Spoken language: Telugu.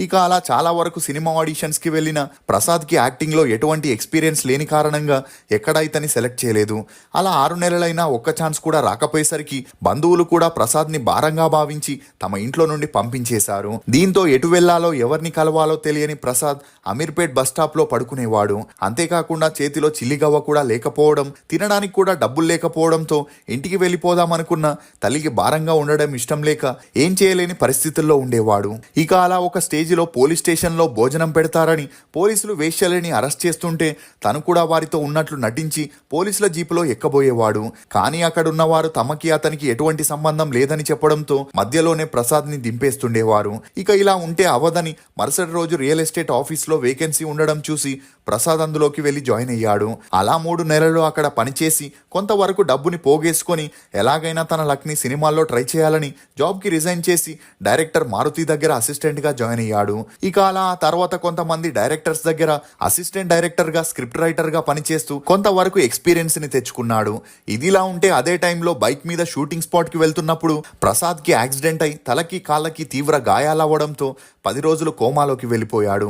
ఇక అలా చాలా వరకు సినిమా ఆడిషన్స్కి వెళ్ళిన ప్రసాద్కి యాక్టింగ్లో ఎటువంటి ఎక్స్పీరియన్స్ లేని కారణంగా ఎక్కడ ఇతన్ని సెలెక్ట్ చేయలేదు. అలా 6 నెలలైనా ఒక్క ఛాన్స్ కూడా రాకపోయేసరికి బంధువులు కూడా ప్రసాద్ని భారంగా భావించి తమ ఇంట్లో నుండి పంపించేశారు. దీంతో ఎటు వెళ్లాలో ఎవరిని కలవాలో తెలియని ప్రసాద్ అమీర్పేట్ బస్ స్టాప్లో పడుకునేవాడు. అంతేకాకుండా చేతిలో చిల్లిగవ్వ కూడా లేకపోవడం, తినడానికి కూడా డబ్బులు లేకపోవడంతో ఇంటికి వెళ్ళిపోదామనుకున్న తల్లికి భారంగా ఉండడం ఇష్టం లేక ఏం చేయలేని పరిస్థితుల్లో ఉండేవాడు. ఇక అలా ఒక స్టేజిలో పోలీస్ స్టేషన్లో భోజనం పెడతారని పోలీసులు వేశ్యలని అరెస్ట్ చేస్తుంటే తను కూడా వారితో ఉన్నట్లు నటించి పోలీసుల జీపులో ఎక్కబోయేవాడు. కానీ అక్కడున్న వారు తమకి అతనికి ఎటువంటి సంబంధం లేదని చెప్పడంతో మధ్యలోనే ప్రసాద్ని దింపేస్తుండేవారు. ఇక ఇలా ఉంటే అవదని మరుసటి రోజు రియల్ ఎస్టేట్ ఆఫీస్లో వేకెన్సీ ఉండడం చూసి ప్రసాద్ అందులోకి వెళ్ళి జాయిన్ అయ్యాడు. అలా 3 నెలలు అక్కడ పనిచేసి కొంతవరకు డబ్బుని పోగేసుకొని ఎలాగైనా తన లక్ని సినిమాల్లో ట్రై చేయాలని జాబ్కి రిజైన్ చేసి డైరెక్టర్ మారుతి దగ్గర అసిస్టెంట్గా జాయిన్ అయ్యాడు. ఇక అలా ఆ తర్వాత కొంతమంది డైరెక్టర్స్ దగ్గర అసిస్టెంట్ డైరెక్టర్గా, స్క్రిప్ట్ రైటర్గా పనిచేస్తూ కొంతవరకు ఎక్స్పీరియన్స్ని తెచ్చుకున్నాడు. ఇదిలా ఉంటే అదే టైంలో బైక్ మీద షూటింగ్ స్పాట్కి వెళ్తున్నప్పుడు ప్రసాద్కి యాక్సిడెంట్ అయి తలకి కాళ్ళకి తీవ్ర గాయాలవ్వడంతో 10 రోజులు కోమాలోకి వెళ్ళిపోయాడు.